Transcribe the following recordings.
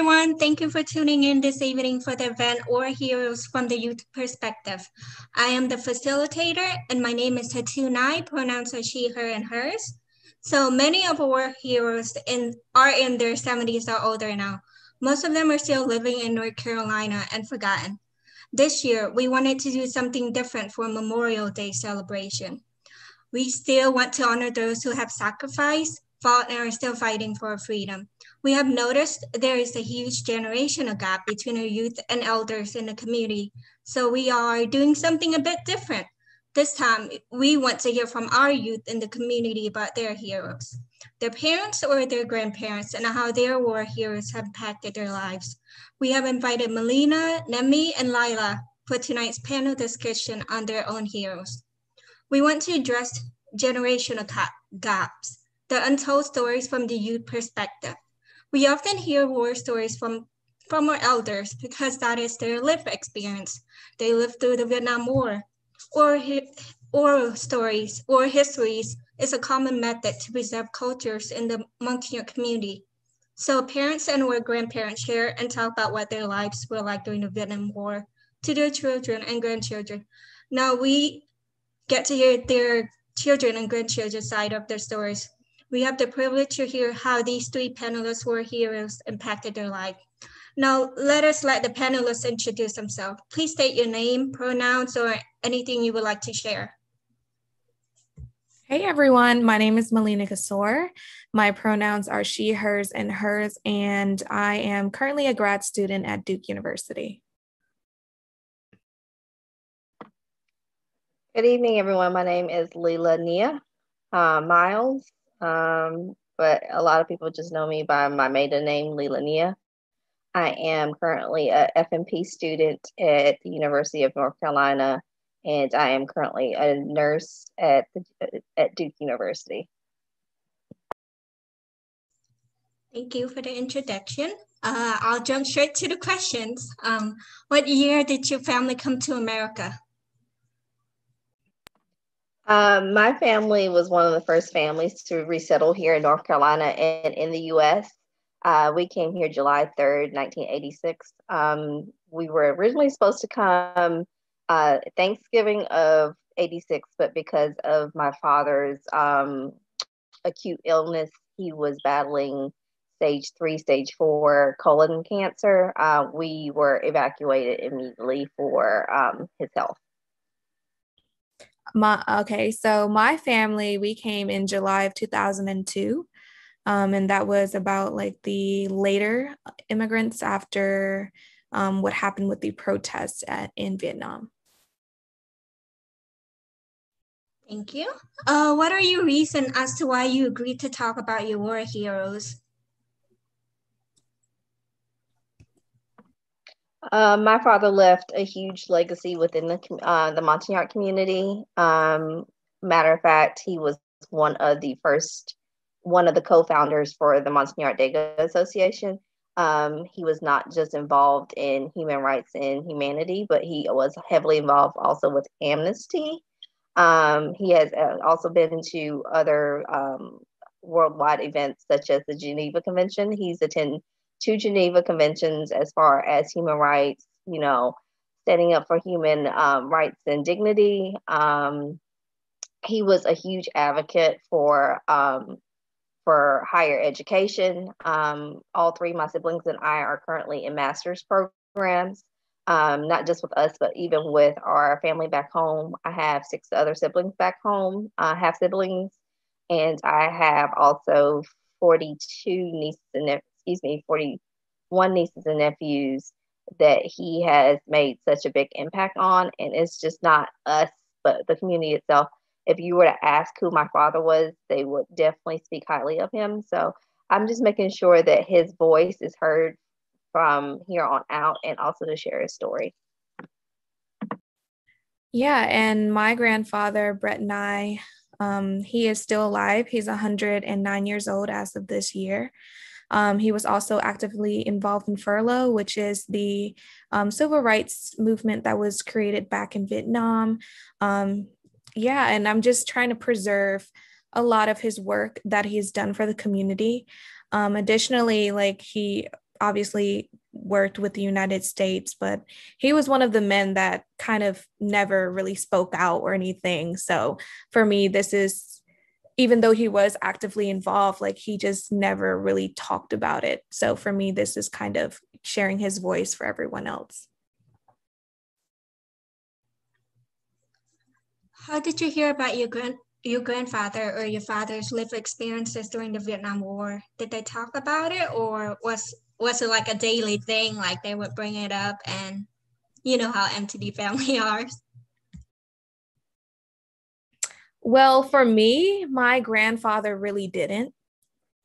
everyone. Thank you for tuning in this evening for the event War Heroes from the Youth Perspective. I am the facilitator, and my name is Hatu Nai, pronouns are she, her, and hers. So many of our heroes are in their 70s or older now. Most of them are still living in North Carolina and forgotten. This year, we wanted to do something different for Memorial Day celebration. We still want to honor those who have sacrificed, fought, and are still fighting for our freedom. We have noticed there is a huge generational gap between our youth and elders in the community, so we are doing something a bit different. This time, we want to hear from our youth in the community about their heroes, their parents or their grandparents, and how their war heroes have impacted their lives. We have invited Melina, Nemi, and Lila for tonight's panel discussion on their own heroes. We want to address generational gaps, the untold stories from the youth perspective. We often hear war stories from our elders because that is their lived experience. They lived through the Vietnam War. Oral stories or histories is a common method to preserve cultures in the Monsignor community. So parents and or grandparents share and talk about what their lives were like during the Vietnam War to their children and grandchildren. Now we get to hear their children and grandchildren's side of their stories. We have the privilege to hear how these three panelists were heroes impacted their life. Now, let the panelists introduce themselves. Please state your name, pronouns, or anything you would like to share. Hey everyone, my name is Melina Kasor. My pronouns are she, hers, and hers, and I am currently a grad student at Duke University. Good evening, everyone. My name is Leila Nia Miles, but a lot of people just know me by my maiden name, Leila Nia. I am currently a FNP student at the University of North Carolina, and I am currently a nurse at Duke University. Thank you for the introduction. I'll jump straight to the questions. What year did your family come to America? My family was one of the first families to resettle here in North Carolina and in the U.S. We came here July 3rd, 1986. We were originally supposed to come Thanksgiving of 86, but because of my father's acute illness, he was battling stage 3, stage 4 colon cancer. We were evacuated immediately for his health. So my family, we came in July of 2002, and that was about like the later immigrants after what happened with the protests in Vietnam. Thank you. What are your reasons as to why you agreed to talk about your war heroes? My father left a huge legacy within the Montagnard community. Matter of fact, he was one of the co-founders for the Montagnard Dega Association. He was not just involved in human rights and humanity, but he was heavily involved also with Amnesty. He has also been to other worldwide events such as the Geneva Convention. He's attended 2 Geneva Conventions as far as human rights, standing up for human rights and dignity. He was a huge advocate for higher education. All 3 of my siblings and I are currently in master's programs, not just with us, but even with our family back home. I have 6 other siblings back home, half siblings, and I have also 41 nieces and nephews that he has made such a big impact on. And it's just not us, but the community itself. If you were to ask who my father was, they would definitely speak highly of him. So I'm just making sure that his voice is heard from here on out and also to share his story. Yeah, and my grandfather, Brett Nye, he is still alive. He's 109 years old as of this year. He was also actively involved in Furlough, which is the civil rights movement that was created back in Vietnam. And I'm just trying to preserve a lot of his work that he's done for the community. Additionally, he obviously worked with the United States, but he was one of the men that kind of never really spoke out or anything. So for me, this is, even though he was actively involved, like he just never really talked about it. So for me, this is kind of sharing his voice for everyone else. How did you hear about your grandfather or your father's life experiences during the Vietnam War? Did they talk about it, or was it like a daily thing, like they would bring it up, and you know how MTD family are? Well, for me, my grandfather really didn't.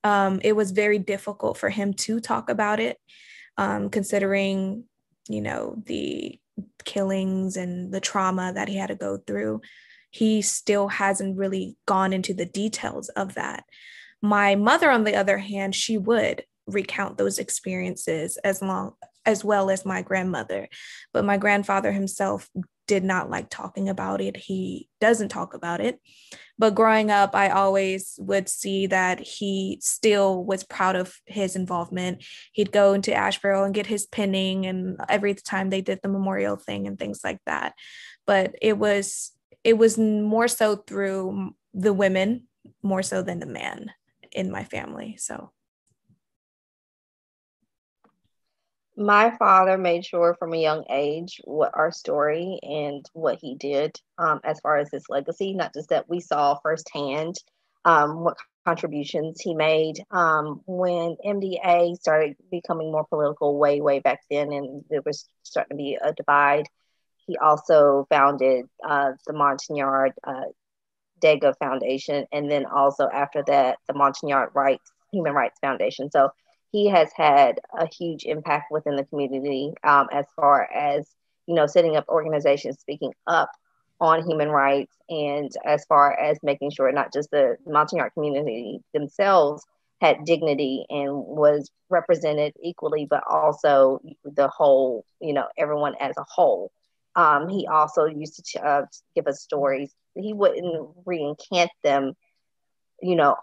It was very difficult for him to talk about it, considering, the killings and the trauma that he had to go through. He still hasn't really gone into the details of that. My mother, on the other hand, she would recount those experiences as well as my grandmother. But my grandfather himself did not like talking about it. He doesn't talk about it. But growing up, I always would see that he still was proud of his involvement. He'd go into Asheboro and get his pinning, and every time they did the memorial thing and things like that. But it was more so through the women, more so than the man in my family. So my father made sure from a young age what our story and what he did, as far as his legacy, not just that we saw firsthand, what contributions he made, when MDA started becoming more political way back then, and there was starting to be a divide. He also founded the Montagnard Dega Foundation, and then also after that, the Montagnard Human Rights Foundation. So he has had a huge impact within the community, as far as, setting up organizations speaking up on human rights, and as far as making sure not just the Montagnard community themselves had dignity and was represented equally, but also the whole, everyone as a whole. He also used to give us stories. He wouldn't recant them,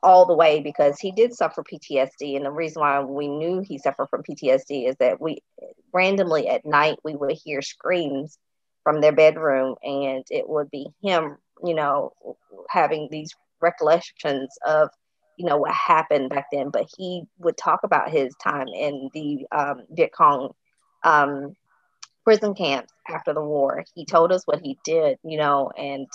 all the way, because he did suffer PTSD. And the reason why we knew he suffered from PTSD is that we randomly at night, we would hear screams from their bedroom, and it would be him, having these recollections of, what happened back then. But he would talk about his time in the Viet Cong prison camps after the war. He told us what he did, and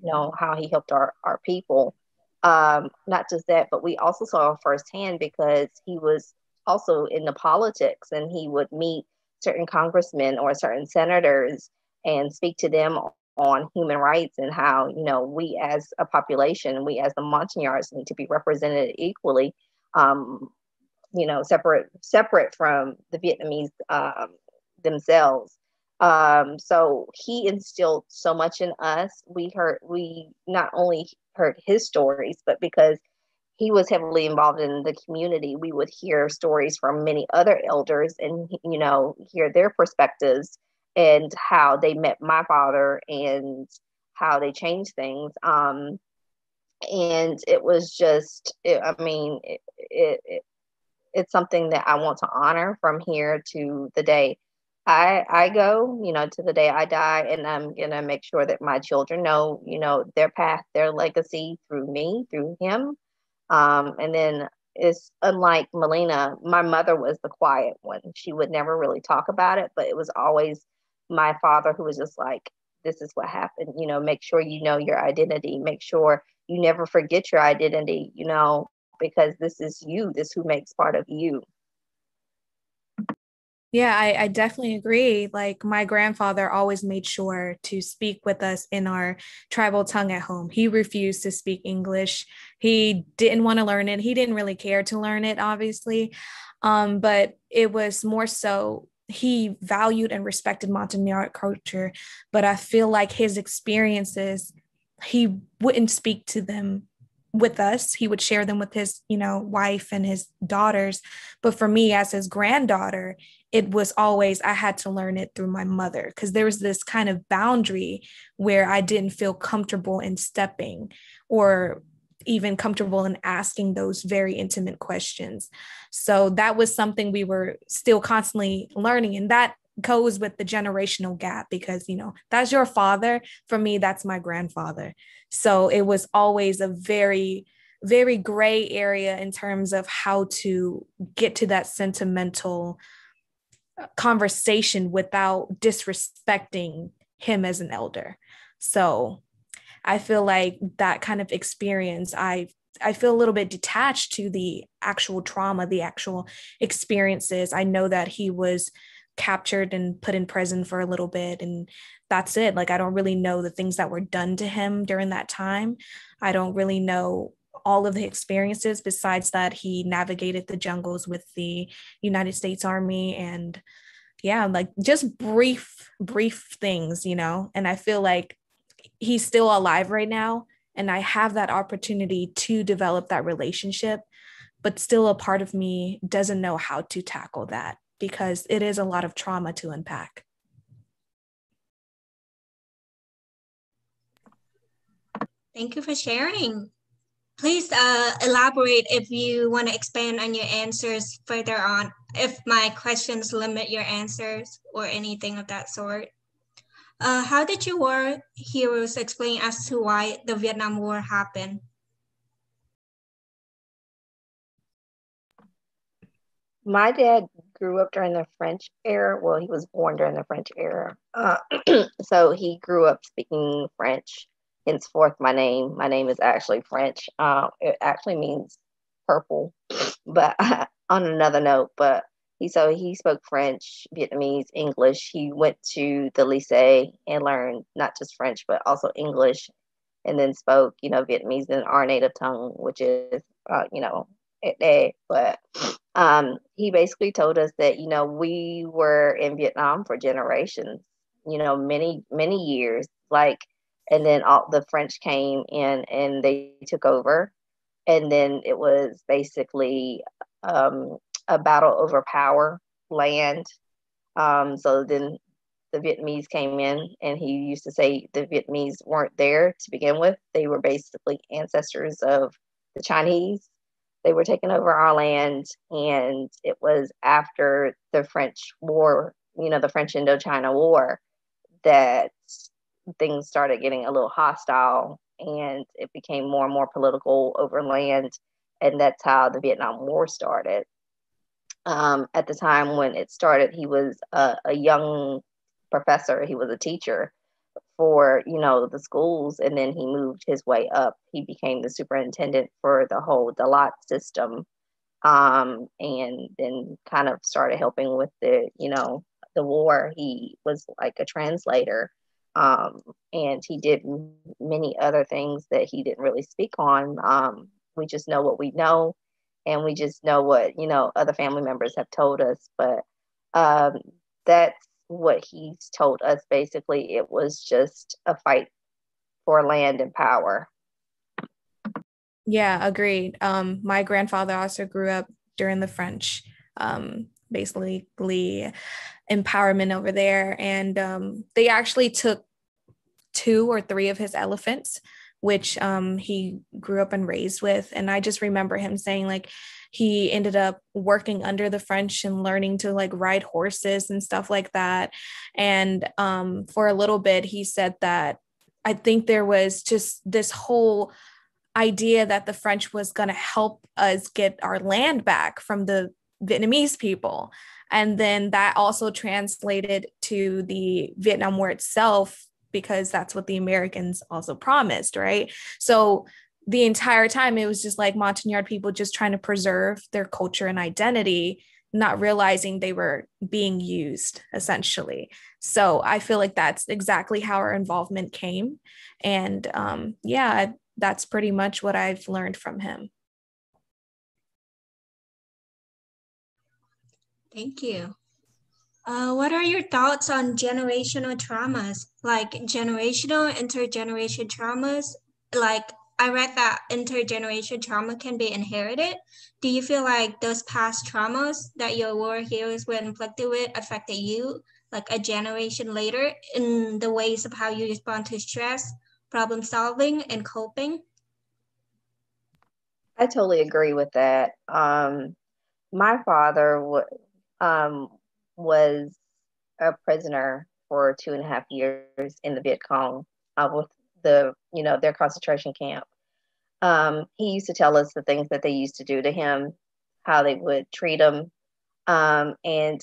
how he helped our people. Not just that, but we also saw firsthand, because he was also in the politics, and he would meet certain congressmen or certain senators and speak to them on human rights, and how, we as a population, we as the Montagnards need to be represented equally, separate from the Vietnamese themselves. So he instilled so much in us. We not only heard his stories, but because he was heavily involved in the community, we would hear stories from many other elders, and hear their perspectives and how they met my father and how they changed things. And it was just, it's something that I want to honor from here to the day I go, to the day I die, and I'm going to make sure that my children know, their path, their legacy through me, through him. And then it's unlike Melina, my mother was the quiet one. She would never really talk about it, but it was always my father who was just like, this is what happened, make sure you know your identity, make sure you never forget your identity, because this is you, this who makes part of you. Yeah, I definitely agree. Like my grandfather always made sure to speak with us in our tribal tongue at home. He refused to speak English. He didn't want to learn it. He didn't really care to learn it, obviously. But it was more so he valued and respected Montagnard culture. But I feel like his experiences, he wouldn't speak to them with us. He would share them with his, wife and his daughters. But for me, as his granddaughter, it was always, I had to learn it through my mother, because there was this kind of boundary where I didn't feel comfortable in stepping, or even comfortable in asking those very intimate questions. So that was something we were still constantly learning. And that goes with the generational gap, because, you know, that's your father. For me, that's my grandfather. So it was always a very, very gray area in terms of how to get to that sentimental conversation without disrespecting him as an elder. So I feel like that kind of experience, I feel a little bit detached to the actual trauma, the actual experiences. I know that he was captured and put in prison for a little bit, and that's it. Like, I don't really know the things that were done to him during that time. I don't really know all of the experiences, besides that he navigated the jungles with the United States Army, and yeah, like just brief things, you know. And I feel like he's still alive right now, and I have that opportunity to develop that relationship, but still a part of me doesn't know how to tackle that, because it is a lot of trauma to unpack. Thank you for sharing. Please elaborate if you want to expand on your answers further on, if my questions limit your answers or anything of that sort. How did your war heroes explain as to why the Vietnam War happened? My dad grew up during the French era. Well, he was born during the French era. So he grew up speaking French. Henceforth, my name is actually French. It actually means purple. But on another note, but he spoke French, Vietnamese, English. He went to the lycée and learned not just French, but also English, and then spoke, Vietnamese in our native tongue, which is, but he basically told us that, we were in Vietnam for generations, many, many years, like, and then all the French came in and they took over. And then it was basically a battle over power, land. So then the Vietnamese came in, and he used to say the Vietnamese weren't there to begin with. They were basically ancestors of the Chinese. They were taking over our land, and it was after the French War, the French Indochina War, that things started getting a little hostile, and it became more and more political over land. And that's how the Vietnam War started. At the time when it started, he was a young professor. He was a teacher for, the schools. And then he moved his way up. He became the superintendent for the whole Dalat system. And then kind of started helping with the war. He was like a translator. And he did many other things that he didn't really speak on. We just know what we know, and we just know what, other family members have told us. But that's what he's told us. Basically, it was just a fight for land and power. Yeah, agreed. My grandfather also grew up during the French, basically empowerment over there. And they actually took 2 or 3 of his elephants, which he grew up and raised with. And I just remember him saying, like, he ended up working under the French and learning to like ride horses and stuff like that. And for a little bit, he said that I think there was just this whole idea that the French was going to help us get our land back from the Vietnamese people. And then that also translated to the Vietnam War itself, because that's what the Americans also promised, right? So the entire time, it was just like Montagnard people just trying to preserve their culture and identity, not realizing they were being used, essentially. So I feel like that's exactly how our involvement came. And yeah, that's pretty much what I've learned from him. Thank you. What are your thoughts on generational traumas, like generational, intergeneration traumas? Like, I read that intergeneration trauma can be inherited. Do you feel like those past traumas that your war heroes were inflicted with affected you, like a generation later, in the ways of how you respond to stress, problem solving, and coping? I totally agree with that. My father was a prisoner for 2.5 years in the Viet Cong with their concentration camp. He used to tell us the things that they used to do to him, how they would treat him. And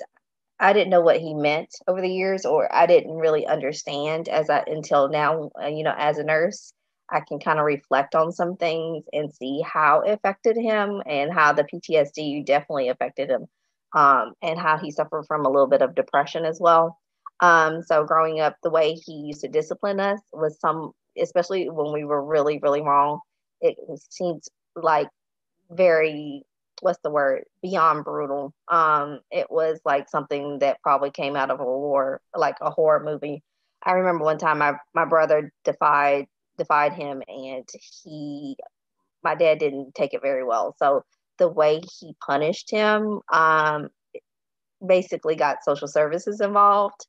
I didn't know what he meant over the years, or I didn't really understand until now, as a nurse, I can kind of reflect on some things and see how it affected him and how the PTSD definitely affected him, and how he suffered from a little bit of depression as well. So growing up, the way he used to discipline us was especially when we were really, really wrong, it seemed like very, what's the word, beyond brutal. It was like something that probably came out of a war, like a horror movie. I remember one time my brother defied him, and my dad didn't take it very well. So the way he punished him, basically got social services involved.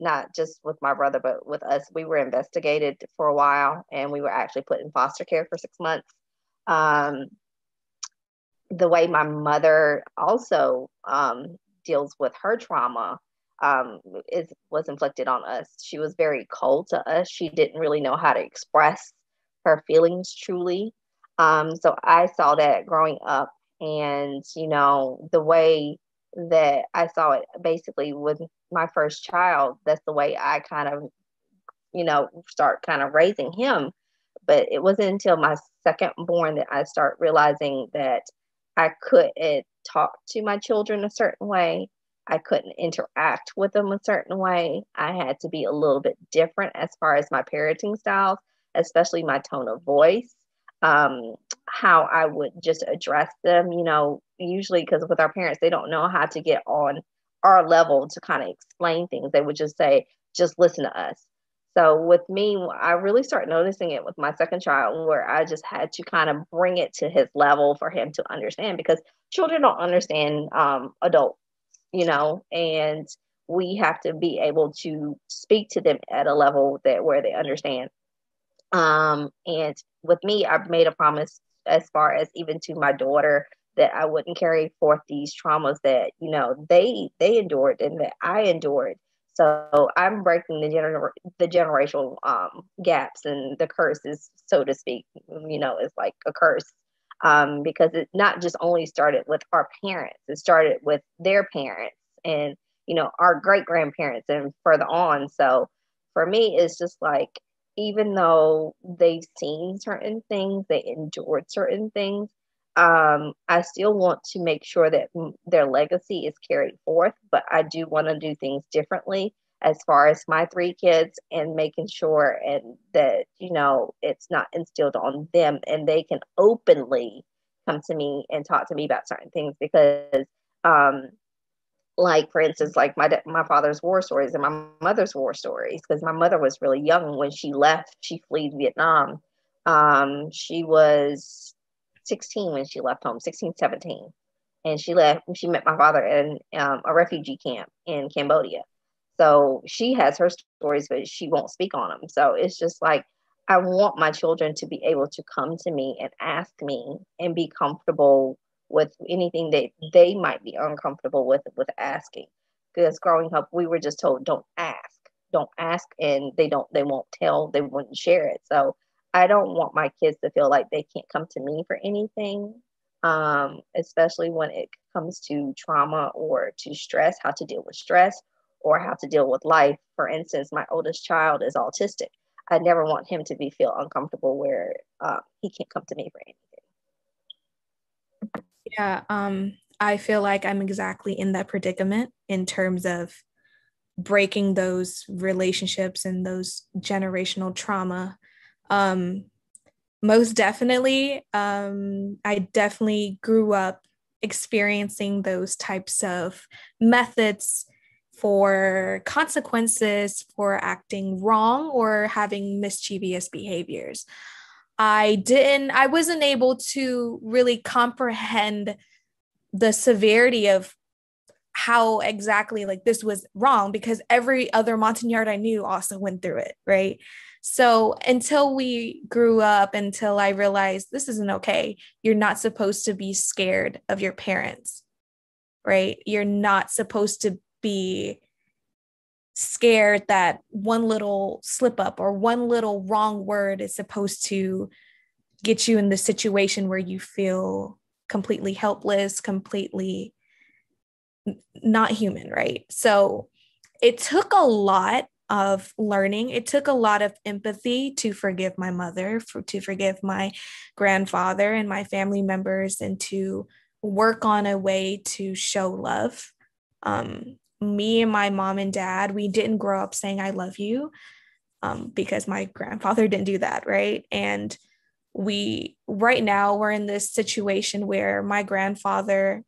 Not just with my brother, but with us. We were investigated for a while, and we were actually put in foster care for 6 months. Um, the way my mother also deals with her trauma was inflicted on us. She was very cold to us. She didn't really know how to express her feelings truly. So I saw that growing up, and the way that I saw it basically with my first child, that's the way I kind of start kind of raising him. But it wasn't until my second born that I start realizing that I couldn't talk to my children a certain way. I couldn't interact with them a certain way. I had to be a little bit different as far as my parenting styles, especially my tone of voice, how I would just address them, usually because with our parents, they don't know how to get on our level to kind of explain things. They would just say, just listen to us. So with me, I really started noticing it with my second child, where I just had to kind of bring it to his level for him to understand, because children don't understand adults, and we have to be able to speak to them at a level where they understand. And with me, I've made a promise as far as even to my daughter that I wouldn't carry forth these traumas that they endured and that I endured. So I'm breaking the generational gaps and the curses, so to speak. It's like a curse, because it not just only started with our parents; it started with their parents and our great grandparents and further on. So for me, it's just like, even though they've seen certain things, they endured certain things, I still want to make sure that their legacy is carried forth, but I do want to do things differently as far as my three kids, and making sure and that, it's not instilled on them and they can openly come to me and talk to me about certain things. Because, like for instance, like my father's war stories and my mother's war stories, because my mother was really young when she left. She fled Vietnam. She was 16 when she left home, 16, 17. And she met my father in a refugee camp in Cambodia. So she has her stories, but she won't speak on them. So it's just like, I want my children to be able to come to me and ask me and be comfortable with anything that they might be uncomfortable with asking. Because growing up, we were just told, don't ask, and they won't tell, they wouldn't share it. So I don't want my kids to feel like they can't come to me for anything, especially when it comes to trauma or to stress, how to deal with stress or how to deal with life. For instance, my oldest child is autistic. I never want him to feel uncomfortable where he can't come to me for anything. Yeah, I feel like I'm exactly in that predicament in terms of breaking those relationships and those generational trauma. Most definitely, I definitely grew up experiencing those types of methods for consequences for acting wrong or having mischievous behaviors. I wasn't able to really comprehend the severity of how exactly like this was wrong, because every other Montagnard I knew also went through it, right? So until we grew up, until I realized this isn't okay, you're not supposed to be scared of your parents, right? You're not supposed to be scared that one little slip up or one little wrong word is supposed to get you in the situation where you feel completely helpless, completely not human, right? So it took a lot of learning. It took a lot of empathy to forgive my mother, to forgive my grandfather and my family members, and to work on a way to show love. Me and my mom and dad, we didn't grow up saying I love you, because my grandfather didn't do that, right? And right now we're in this situation where my grandfather,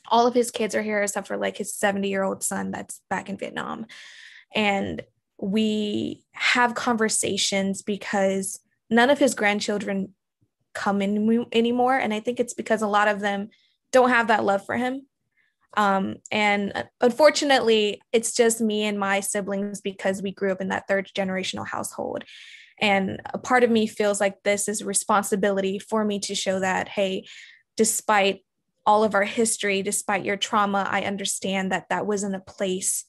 all of his kids are here except for like his 70-year-old son that's back in Vietnam. And we have conversations because none of his grandchildren come in anymore. And I think it's because a lot of them don't have that love for him. And unfortunately, it's just me and my siblings because we grew up in that third generational household. And a part of me feels like this is a responsibility for me to show that, hey, despite all of our history, despite your trauma, I understand that that wasn't a place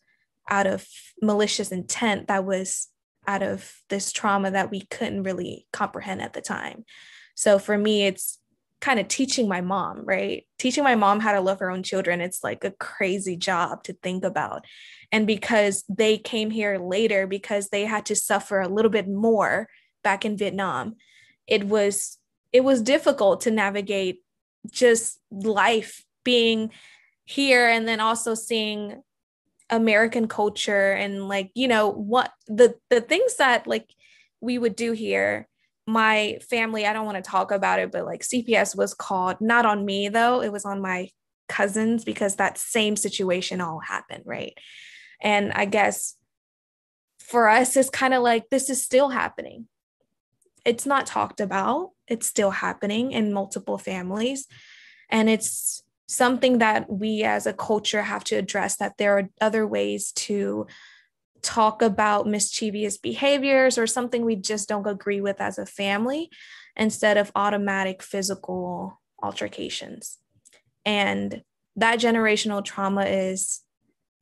out of malicious intent. That was out of this trauma that we couldn't really comprehend at the time. So for me, it's kind of teaching my mom, right? Teaching my mom how to love her own children. It's like a crazy job to think about. And because they came here later, because they had to suffer a little bit more back in Vietnam, it was difficult to navigate just life being here and then also seeing American culture and like, what the things that like we would do here. My family, I don't want to talk about it, but like CPS was called, not on me though, it was on my cousins, because that same situation all happened, right? And I guess for us, it's kind of like this is still happening. It's not talked about. It's still happening in multiple families. And it's something that we as a culture have to address, that there are other ways to talk about mischievous behaviors or something we just don't agree with as a family, instead of automatic physical altercations. And that generational trauma is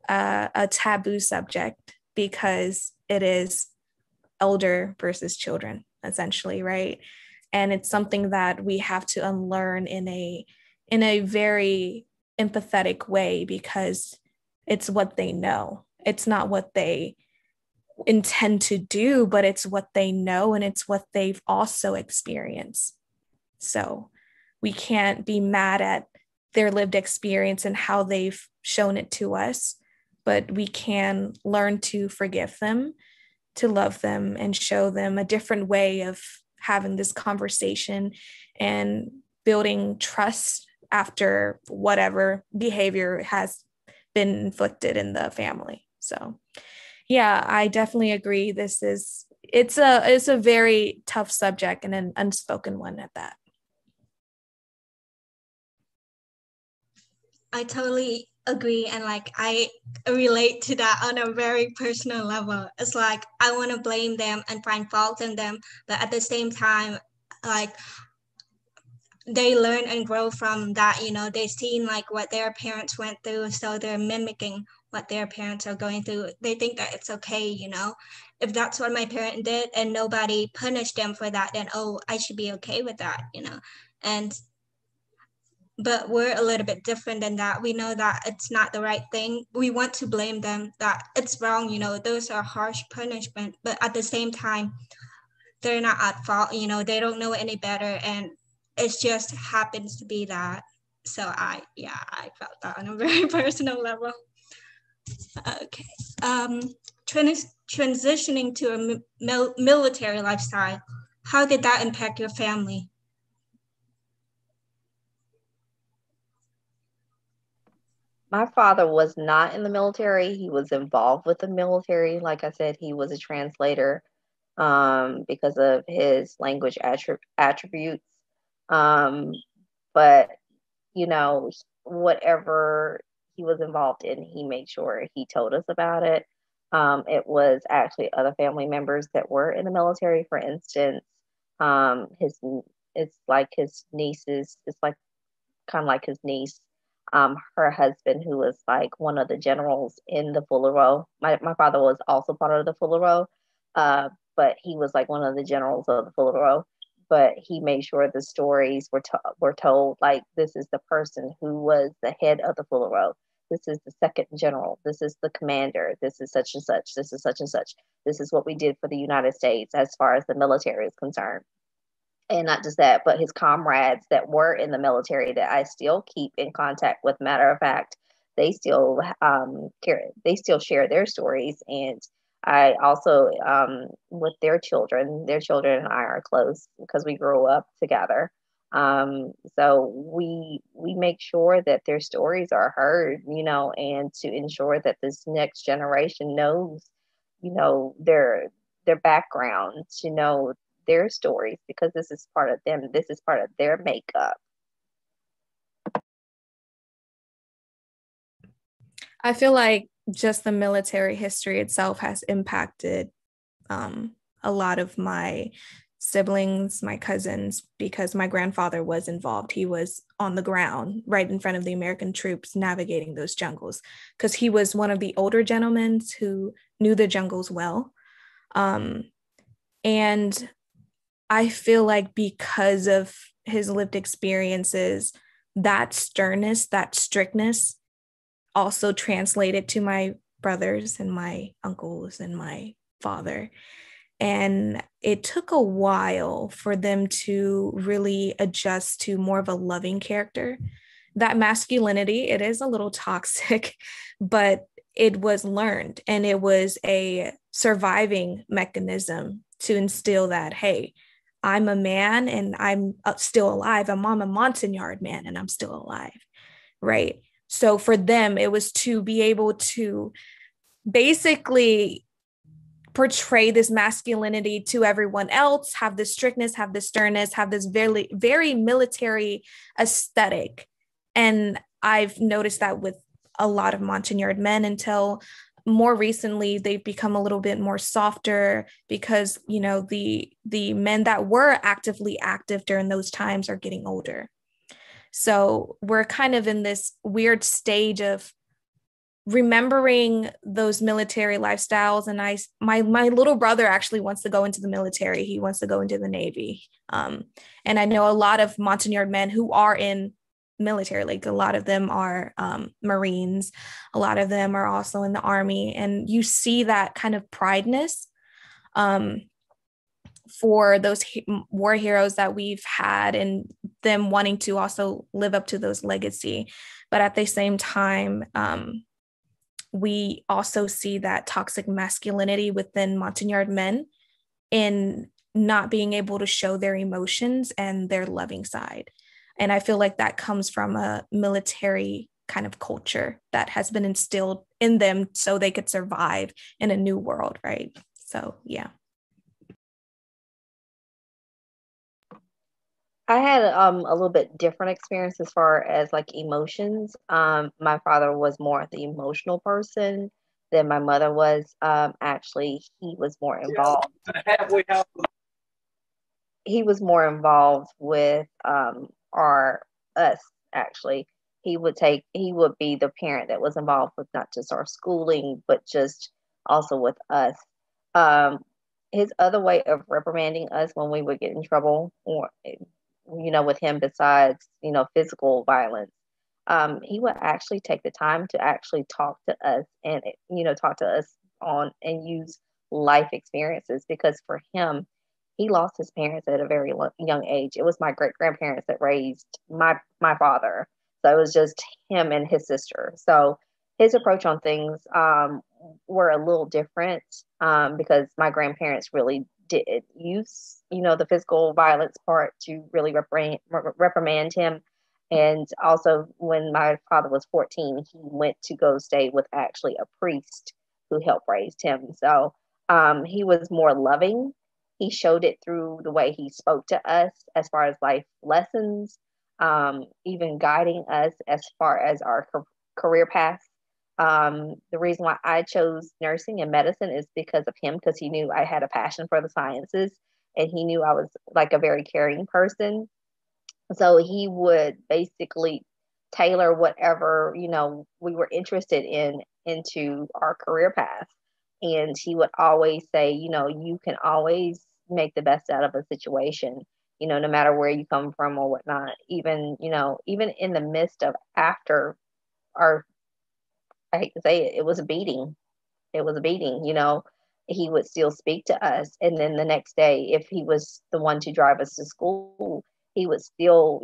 a taboo subject because it is elder versus children, essentially, right? And it's something that we have to unlearn in a very empathetic way, because it's what they know. It's not what they intend to do, but it's what they know and it's what they've also experienced. So we can't be mad at their lived experience and how they've shown it to us, but we can learn to forgive them, to love them, and show them a different way of having this conversation and building trust after whatever behavior has been inflicted in the family. So yeah, I definitely agree. It's a very tough subject and an unspoken one at that. I totally agree, and like I relate to that on a very personal level. It's like I want to blame them and find fault in them, but at the same time, like they learn and grow from that. They've seen like what their parents went through, so they're mimicking what their parents are going through. They think that it's okay. If that's what my parent did and nobody punished them for that, then I should be okay with that. And but we're a little bit different than that. We know that it's not the right thing. We want to blame them that it's wrong. Those are harsh punishment, but at the same time, they're not at fault. They don't know any better, and it just happens to be that. So I felt that on a very personal level. Okay. Transitioning to a military lifestyle, how did that impact your family? My father was not in the military. He was involved with the military. Like I said, he was a translator because of his language attributes. But, whatever he was involved in, he made sure he told us about it. It was actually other family members that were in the military. For instance, his it's like his nieces. It's like kind of like his niece, her husband, who was like one of the generals in the Fuller Row. My father was also part of the Fuller Row, but he was like one of the generals of the Fuller Row. But he made sure the stories were told, like, this is the person who was the head of the Fuller Row. This is the second general. This is the commander. This is such and such. This is such and such. This is what we did for the United States as far as the military is concerned. And not just that, but his comrades that were in the military that I still keep in contact with. Matter of fact, they still care. They still share their stories, and I also with their children. Their children and I are close because we grew up together. So we make sure that their stories are heard, and to ensure that this next generation knows, their background, their stories, because this is part of them. This is part of their makeup. I feel like just the military history itself has impacted a lot of my siblings, my cousins, because my grandfather was involved. He was on the ground right in front of the American troops navigating those jungles, because he was one of the older gentlemen who knew the jungles well. And I feel like because of his lived experiences, that sternness, that strictness also translated to my brothers and my uncles and my father. And it took a while for them to really adjust to more of a loving character. That masculinity, it is a little toxic, but it was learned, and it was a surviving mechanism to instill that, hey, I'm a man and I'm still alive. I'm a Montagnard man and I'm still alive, right? So for them, it was to be able to basically portray this masculinity to everyone else, have this strictness, have this sternness, have this very, very military aesthetic. And I've noticed that with a lot of Montagnard men until more recently they've become a little bit more softer, because the men that were actively active during those times are getting older. So we're kind of in this weird stage of remembering those military lifestyles. And my little brother actually wants to go into the military. He wants to go into the Navy. And I know a lot of Montagnard men who are in military, like a lot of them are Marines, a lot of them are also in the Army, and you see that kind of prideness for those war heroes that we've had, and them wanting to also live up to those legacy. But at the same time, we also see that toxic masculinity within Montagnard men in not being able to show their emotions and their loving side. And I feel like that comes from a military kind of culture that has been instilled in them so they could survive in a new world, right? So, yeah. I had a little bit different experience as far as like emotions. My father was more the emotional person than my mother was. Actually, he was more involved. He was more involved with us. Actually, he would be the parent that was involved with not just our schooling, but just also with us. His other way of reprimanding us when we would get in trouble, or with him, besides physical violence, he would actually take the time to actually talk to us, and talk to us on and use life experiences, because for him, he lost his parents at a very young age. It was my great grandparents that raised my father, so it was just him and his sister. So his approach on things were a little different, because my grandparents really did use the physical violence part to really reprimand him. And also, when my father was 14, he went to go stay with actually a priest who helped raise him. So he was more loving. He showed it through the way he spoke to us as far as life lessons, even guiding us as far as our career paths. The reason why I chose nursing and medicine is because of him, because he knew I had a passion for the sciences, and he knew I was like a very caring person. So he would basically tailor whatever, we were interested in into our career path. And he would always say, you can always make the best out of a situation, no matter where you come from or whatnot. Even, even in the midst of after our, I hate to say it, it was a beating. It was a beating, he would still speak to us. And then the next day, if he was the one to drive us to school, he would still,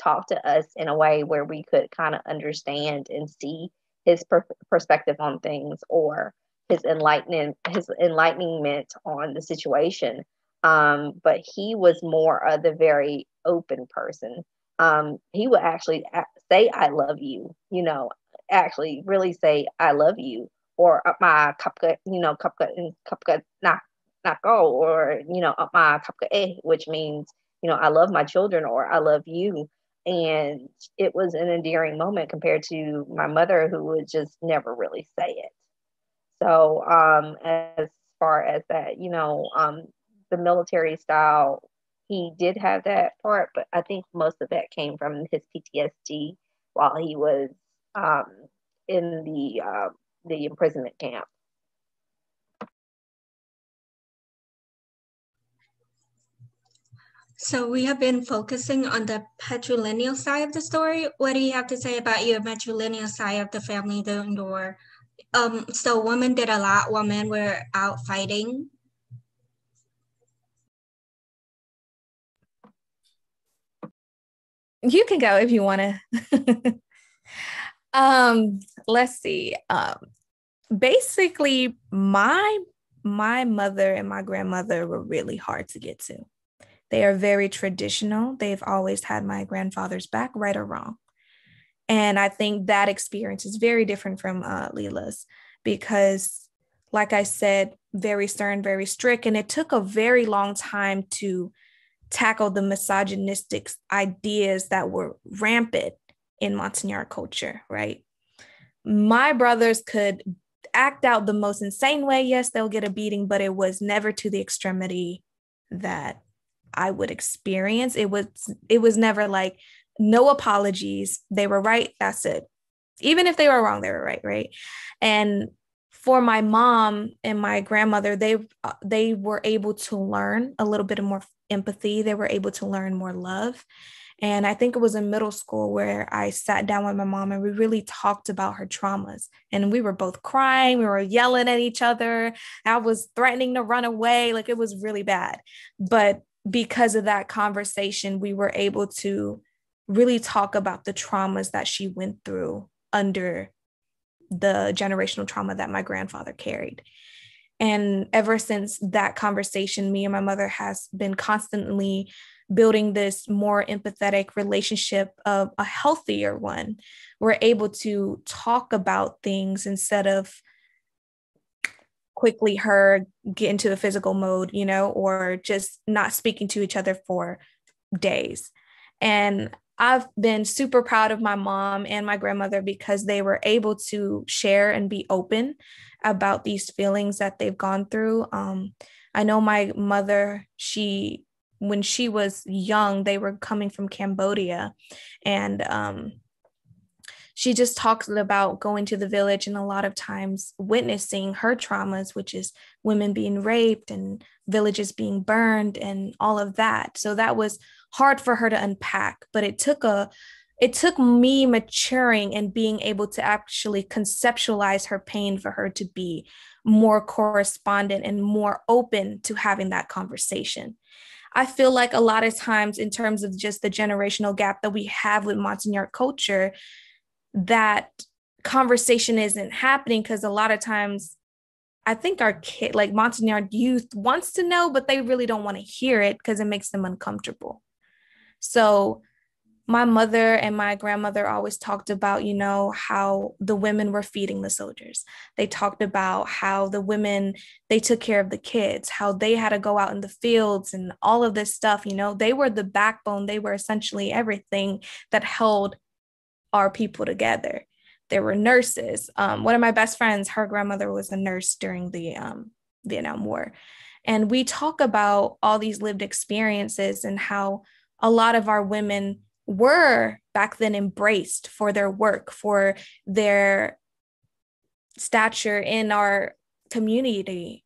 talk to us in a way where we could kind of understand and see his perspective on things, or his enlightenment on the situation. But he was more of the very open person. He would actually say, I love you, actually really say, I love you, or my kapka, kapka na go, or my kapka which means, I love my children, or I love you. And it was an endearing moment compared to my mother, who would just never really say it. So as far as that, the military style, he did have that part, but I think most of that came from his PTSD while he was in the imprisonment camp. So we have been focusing on the patrilineal side of the story. What do you have to say about your matrilineal side of the family during the war? So women did a lot while men were out fighting. You can go if you want to. Let's see. Basically, my mother and my grandmother were really hard to get to. They are very traditional. They've always had my grandfather's back, right or wrong. And I think that experience is very different from Leila's, because, like I said, very stern, very strict. And it took a very long time to tackle the misogynistic ideas that were rampant in Montagnard culture, right? My brothers could act out the most insane way. Yes, they'll get a beating, but it was never to the extremity that I would experience. It was never like, no apologies. They were right. That's it. Even if they were wrong, they were right. Right. And for my mom and my grandmother, they were able to learn a little bit more empathy. They were able to learn more love. And I think it was in middle school where I sat down with my mom and we really talked about her traumas. And we were both crying. We were yelling at each other. I was threatening to run away. Like, it was really bad. But because of that conversation, we were able to really talk about the traumas that she went through under the generational trauma that my grandfather carried. And ever since that conversation, me and my mother has been constantly building this more empathetic relationship, of a healthier one. We're able to talk about things instead of quickly her get into the physical mode, or just not speaking to each other for days. And I've been super proud of my mom and my grandmother because they were able to share and be open about these feelings that they've gone through. I know my mother, when she was young, they were coming from Cambodia, and she just talks about going to the village and a lot of times witnessing her traumas, which is women being raped and villages being burned and all of that. So that was hard for her to unpack, but it took me maturing and being able to actually conceptualize her pain for her to be more correspondent and more open to having that conversation. I feel like a lot of times, in terms of just the generational gap that we have with Montagnard culture, that conversation isn't happening because a lot of times I think our kid, like Montagnard youth, wants to know, but they really don't want to hear it because it makes them uncomfortable. So my mother and my grandmother always talked about, how the women were feeding the soldiers. They talked about how the women, they took care of the kids, how they had to go out in the fields and all of this stuff. They were the backbone. They were essentially everything that held our people together. there were nurses. One of my best friends, her grandmother was a nurse during the Vietnam War. And we talk about all these lived experiences and how a lot of our women were back then embraced for their work, for their stature in our community.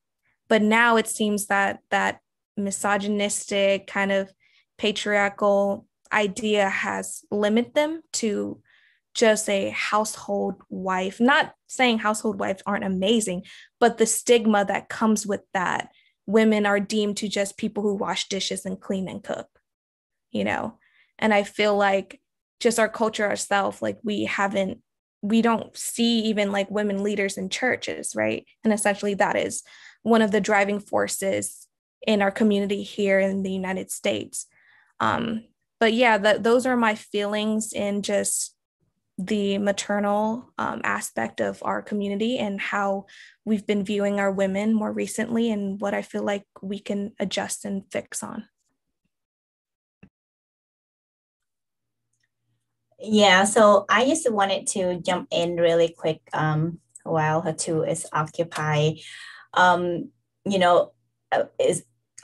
But now it seems that that misogynistic kind of patriarchal idea has limited them to just a household wife. Not saying household wives aren't amazing, but the stigma that comes with that. Women are deemed to just people who wash dishes and clean and cook, you know? And I feel like just our culture ourselves, like we don't see even like women leaders in churches, right? And essentially that is one of the driving forces in our community here in the United States. But yeah, those are my feelings in just the maternal aspect of our community and how we've been viewing our women more recently and what I feel like we can adjust and fix on. Yeah, so I just wanted to jump in really quick while Hatu is occupied. You know,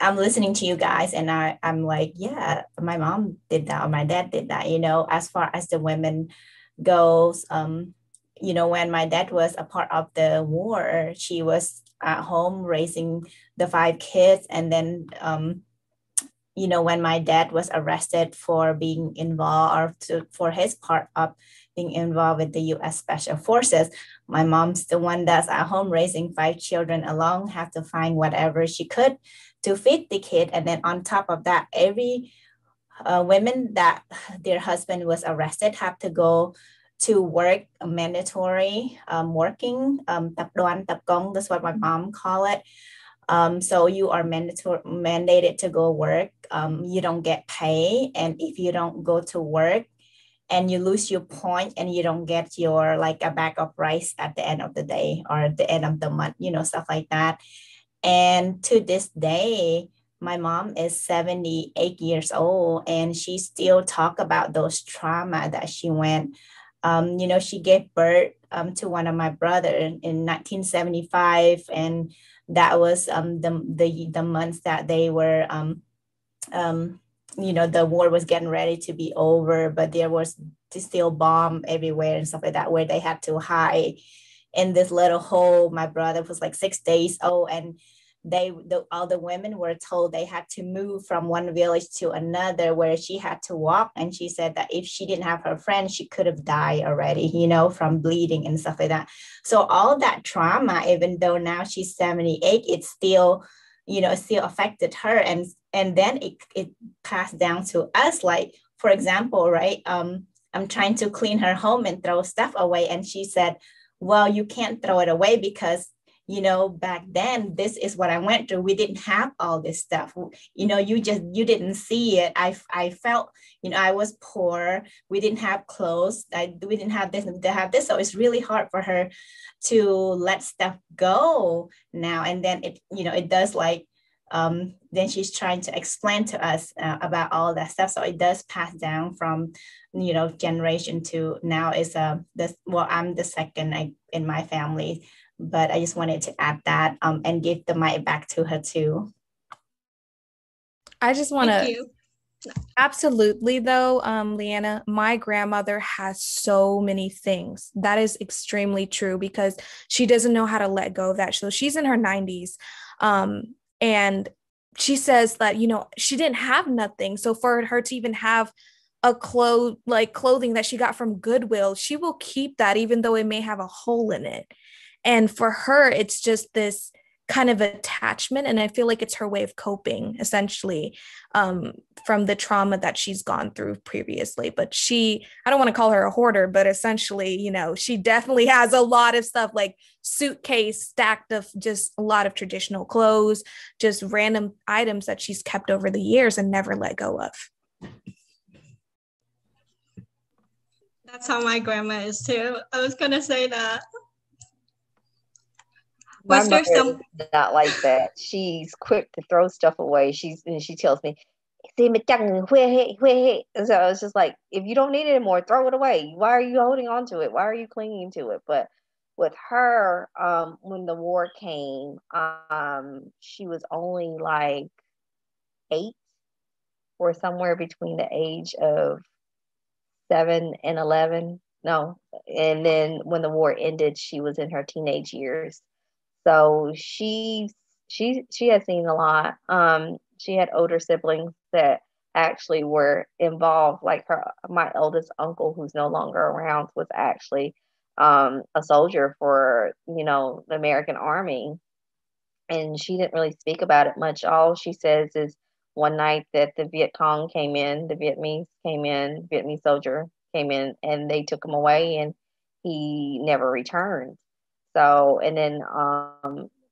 I'm listening to you guys and I'm like, yeah, my mom did that or my dad did that, you know, as far as the women goes. You know, when my dad was a part of the war, she was at home raising the 5 kids. And then, you know, when my dad was arrested for being involved or for his part of being involved with the U.S. Special Forces, my mom's the one that's at home raising 5 children alone, have to find whatever she could to feed the kid. And then on top of that, every women that their husband was arrested have to go to work, mandatory working, tập đoàn, tập công, that's what my mom call it. So you are mandated to go work. You don't get pay. And if you don't go to work and you lose your point and you don't get your like a bag of rice at the end of the day or at the end of the month, you know, stuff like that. And to this day, my mom is 78 years old and she still talk about those trauma that she went. You know, she gave birth to one of my brother in 1975, and that was the months that they were, you know, the war was getting ready to be over, but there was still bomb everywhere and stuff like that, where they had to hide in this little hole. My brother was like 6 days old, and all the women were told they had to move from one village to another where she had to walk. And she said that if she didn't have her friend, she could have died already, you know, from bleeding and stuff like that. So all that trauma, even though now she's 78, it's still, you know, it still affected her. And then it passed down to us. Like, for example, right, I'm trying to clean her home and throw stuff away. And she said, well, you can't throw it away because, you know, back then, this is what I went through. We didn't have all this stuff. You know, you didn't see it. I felt, you know, I was poor. We didn't have clothes. We didn't have this, they have this. So it's really hard for her to let stuff go now. And then it, you know, it does like, then she's trying to explain to us about all that stuff. So it does pass down from, you know, generation to now is I'm the second in my family. But I just wanted to add that and give the mic back to her too. I just want to, absolutely though, Leanna, my grandmother has so many things. That is extremely true because she doesn't know how to let go of that. So she's in her 90s. And she says that, you know, she didn't have nothing. So for her to even have a clothing that she got from Goodwill, she will keep that even though it may have a hole in it. And for her, it's just this kind of attachment. And I feel like it's her way of coping, essentially, from the trauma that she's gone through previously. But I don't want to call her a hoarder, but essentially, you know, she definitely has a lot of stuff, like suitcase stacked of just a lot of traditional clothes, just random items that she's kept over the years and never let go of. That's how my grandma is too. I was going to say that. My mother is not like that. She's quick to throw stuff away. She tells me, So it's just like, if you don't need it anymore, throw it away. Why are you holding on to it? Why are you clinging to it? But with her, when the war came, she was only like 8, or somewhere between the age of 7 and 11. No, and then when the war ended, she was in her teenage years. So she has seen a lot. She had older siblings that actually were involved. Like my eldest uncle, who's no longer around, was actually a soldier for the American Army, and she didn't really speak about it much. All she says is one night that the Vietnamese soldier came in, and they took him away, and he never returned. So, and then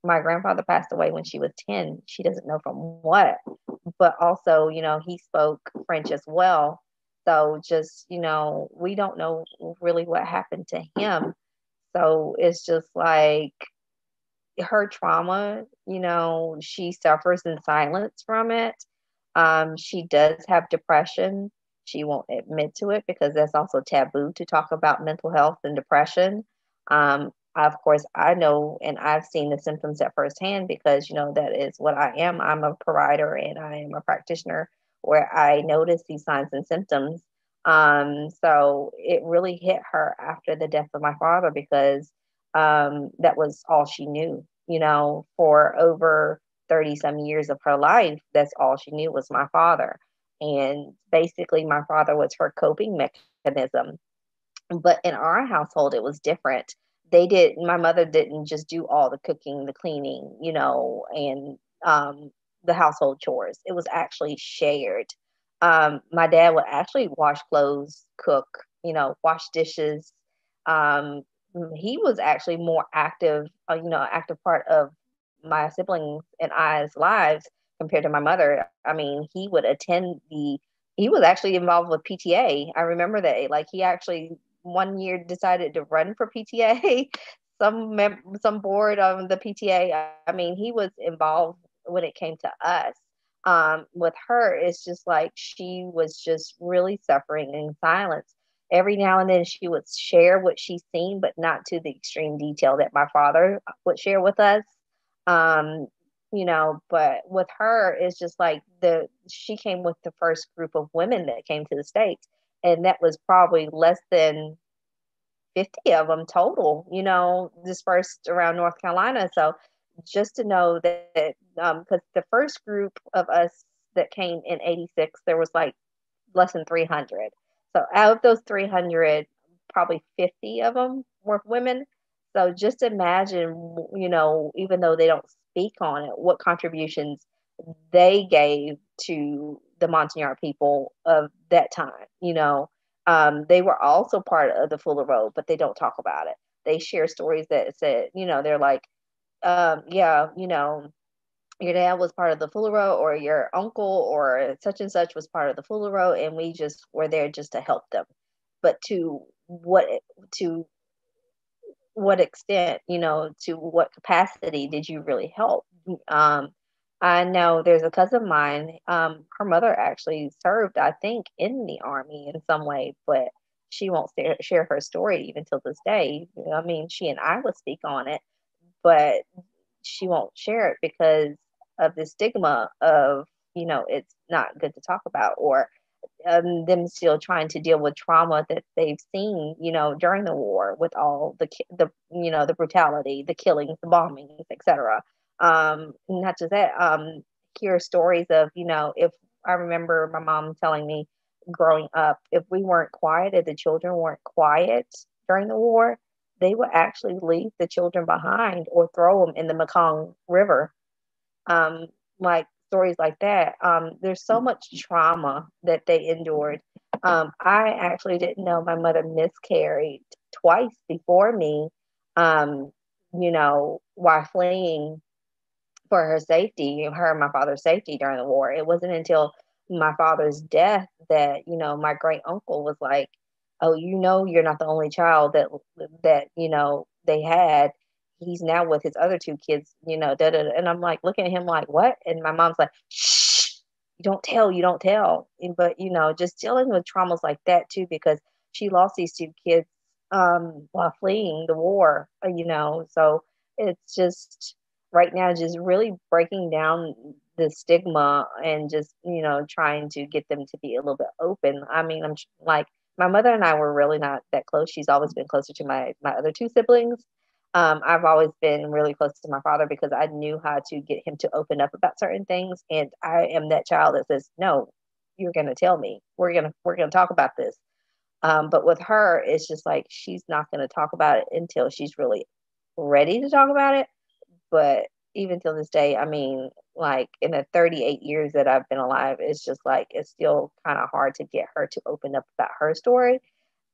my grandfather passed away when she was 10. She doesn't know from what, but also, he spoke French as well. So just, we don't know really what happened to him. So it's just like her trauma, she suffers in silence from it. She does have depression. She won't admit to it because that's also taboo to talk about mental health and depression. Of course, I know and I've seen the symptoms at firsthand because, that is what I am. I'm a provider and I am a practitioner where I notice these signs and symptoms. So it really hit her after the death of my father because that was all she knew, for over 30 some years of her life. That's all she knew was my father. And basically, my father was her coping mechanism. But in our household, it was different. My mother didn't just do all the cooking, the cleaning, and the household chores. It was actually shared. My dad would actually wash clothes, cook, wash dishes. Um, he was actually more active, active part of my siblings and I's lives compared to my mother. I mean, he was actually involved with PTA. I remember that. Like, he actually one year decided to run for PTA, some board of the PTA. I mean, he was involved when it came to us. With her, it's just like she was just really suffering in silence. Every now and then she would share what she's seen, but not to the extreme detail that my father would share with us. Um, but with her, it's just like she came with the first group of women that came to the States, and that was probably less than 50 of them total, dispersed around North Carolina. So just to know that, because the first group of us that came in 86, there was like less than 300. So out of those 300, probably 50 of them were women. So just imagine, even though they don't speak on it, what contributions they gave to the Montagnard people of that time. They were also part of the Fuller Road, but they don't talk about it. They share stories that said, they're like, yeah, your dad was part of the Fuller Road, or your uncle or such and such was part of the Fuller Road, and we just were there just to help them. But to what extent, to what capacity did you really help? I know there's a cousin of mine, her mother actually served, I think, in the Army in some way, but she won't share her story even till this day. I mean, she and I would speak on it, but she won't share it because of the stigma of, it's not good to talk about, or them still trying to deal with trauma that they've seen, during the war, with all the brutality, the killings, the bombings, etc. Not just that, hear stories of, if I remember my mom telling me growing up, if we weren't quiet, if the children weren't quiet during the war, they would actually leave the children behind or throw them in the Mekong River. Like stories like that. There's so much trauma that they endured. I actually didn't know my mother miscarried twice before me, while fleeing for her safety, her and my father's safety during the war. It wasn't until my father's death that, my great uncle was like, oh, you're not the only child that they had. He's now with his other two kids, da, da, da. And I'm like looking at him like, what? And my mom's like, shh, you don't tell. But, you know, just dealing with traumas like that too, because she lost these two kids while fleeing the war, you know. So it's just right now just really breaking down the stigma and just, you know, trying to get them to be a little bit open. I mean, I'm like, my mother and I were really not that close. She's always been closer to my other two siblings. I've always been really close to my father because I knew how to get him to open up about certain things. And I am that child that says, no, you're going to tell me, we're going to talk about this. But with her, it's just like, she's not going to talk about it until she's really ready to talk about it. But even till this day, I mean, like in the 38 years that I've been alive, it's just like, it's still kind of hard to get her to open up about her story.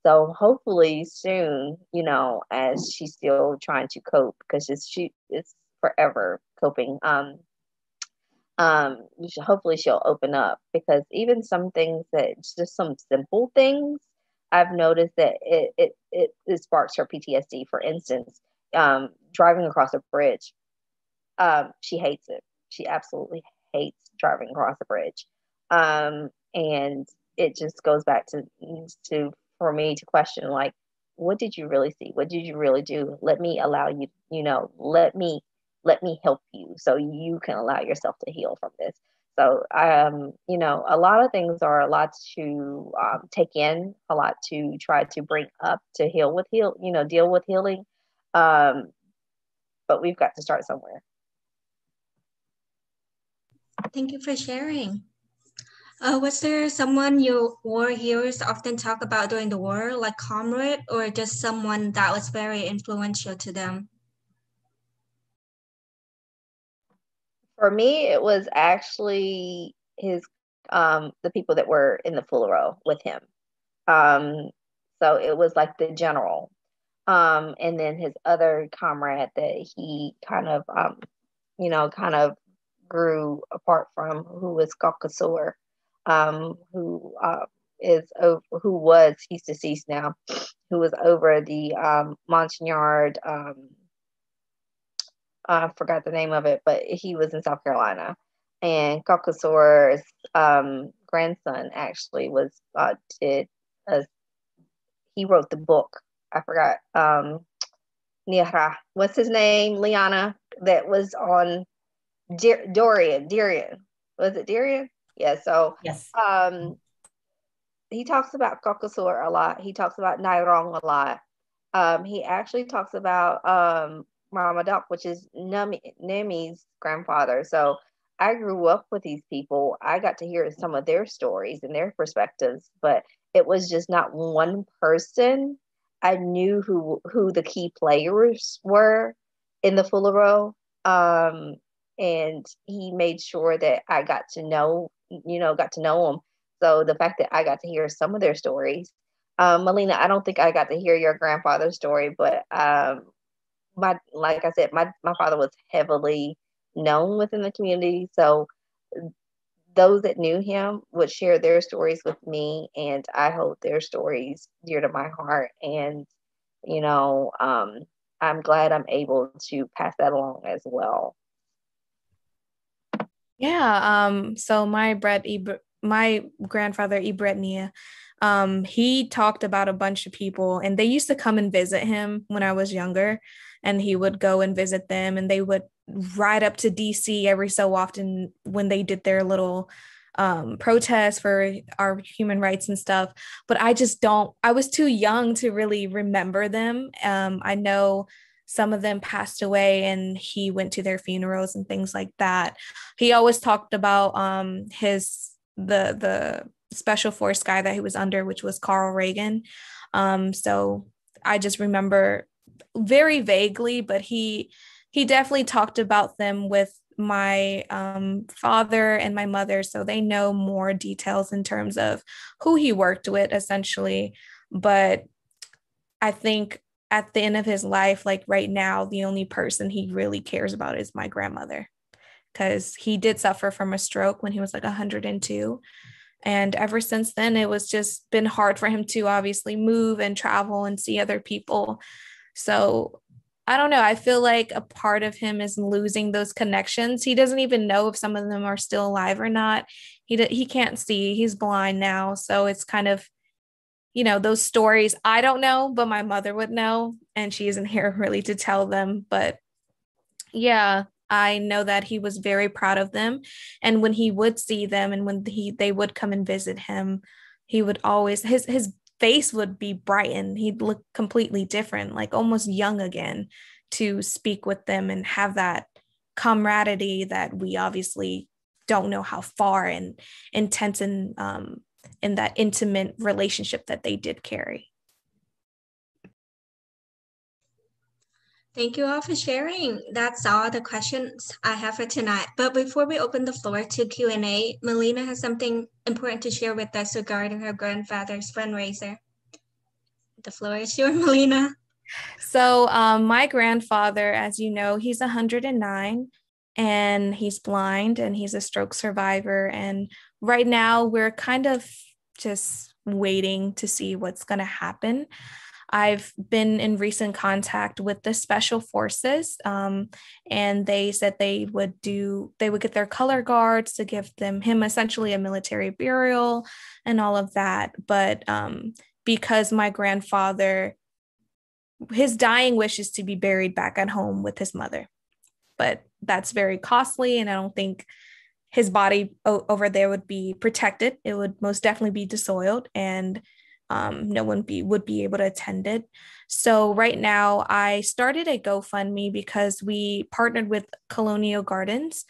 So hopefully soon, you know, as she's still trying to cope, because it's forever coping. Hopefully she'll open up, because even some things that just some simple things, I've noticed that it sparks her PTSD. For instance, driving across a bridge, she hates it. She absolutely hates driving across a bridge, and it just goes back to for me to question, like, what did you really see? What did you really do? Let me allow you, you know, let me help you so you can allow yourself to heal from this. So, you know, a lot of things are a lot to take in, a lot to try to bring up to deal with healing. But we've got to start somewhere. Thank you for sharing. Was there someone your war heroes often talk about during the war, like comrade, or just someone that was very influential to them? For me, it was actually his the people that were in the Fullerot with him. So it was like the general, and then his other comrade that he kind of kind of grew apart from, who was Gokasur, who was, he's deceased now, who was over the Montagnard. I forgot the name of it, but he was in South Carolina. And Gokhasur's grandson actually was he wrote the book. I forgot. Nihra. What's his name, Liana? That was on Dorian. Was it Darian? Yeah. So yes. He talks about Gokasur a lot. He talks about Nairong a lot. He actually talks about Ramadak, which is Nemi's grandfather. So I grew up with these people. I got to hear some of their stories and their perspectives, but it was just not one person. I knew who the key players were in the Fullerot. And he made sure that I got to know them. So the fact that I got to hear some of their stories, Melina, I don't think I got to hear your grandfather's story, but like I said, my father was heavily known within the community. So those that knew him would share their stories with me, and I hold their stories dear to my heart. And, you know, I'm glad I'm able to pass that along as well. Yeah. So my grandfather Ibretnia, he talked about a bunch of people, and they used to come and visit him when I was younger, and he would go and visit them, and they would ride up to DC every so often when they did their little protests for our human rights and stuff. But I was too young to really remember them. I know some of them passed away and he went to their funerals and things like that. He always talked about the special force guy that he was under, which was Carl Reagan. So I just remember very vaguely, but he definitely talked about them with my father and my mother, so they know more details in terms of who he worked with, essentially. But I think at the end of his life, like right now, the only person he really cares about is my grandmother, because he did suffer from a stroke when he was like 102. And ever since then, it was just been hard for him to obviously move and travel and see other people. So I don't know. I feel like a part of him is losing those connections. He doesn't even know if some of them are still alive or not. He can't see. He's blind now. So it's kind of, those stories I don't know, but my mother would know, and she isn't here really to tell them. But yeah, I know that he was very proud of them. And when he would see them and when they would come and visit him, he would always his face would be brightened. He'd look completely different, like almost young again, to speak with them and have that camaraderie that we obviously don't know how far and intense and in that intimate relationship that they did carry. Thank you all for sharing. That's all the questions I have for tonight. But before we open the floor to Q&A, Melina has something important to share with us regarding her grandfather's fundraiser. The floor is yours, Melina. So my grandfather, as you know, he's 109 and he's blind and he's a stroke survivor. And right now we're kind of just waiting to see what's going to happen. I've been in recent contact with the special forces, and they said they would get their color guards to give him essentially a military burial and all of that. But because my grandfather, his dying wish is to be buried back at home with his mother, but that's very costly, and I don't think his body over there would be protected. It would most definitely be desoiled, and no one would be able to attend it. So right now I started a GoFundMe because we partnered with Colonial Gardens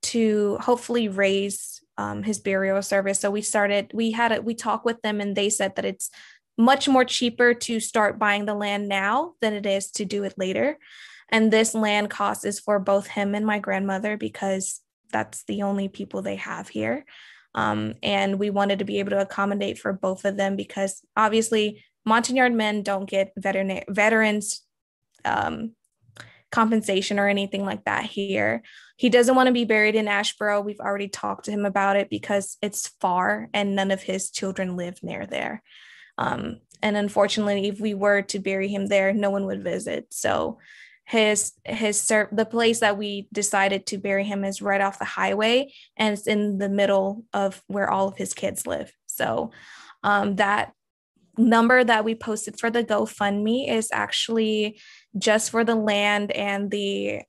to hopefully raise his burial service. So we talked with them, and they said that it's much more cheaper to start buying the land now than it is to do it later. And this land cost is for both him and my grandmother because that's the only people they have here. And we wanted to be able to accommodate for both of them because obviously Montagnard men don't get veterans compensation or anything like that here. He doesn't want to be buried in Asheboro. We've already talked to him about it because it's far and none of his children live near there. And unfortunately, if we were to bury him there, no one would visit. So the place that we decided to bury him is right off the highway, and it's in the middle of where all of his kids live. So that number that we posted for the GoFundMe is actually just for the land and the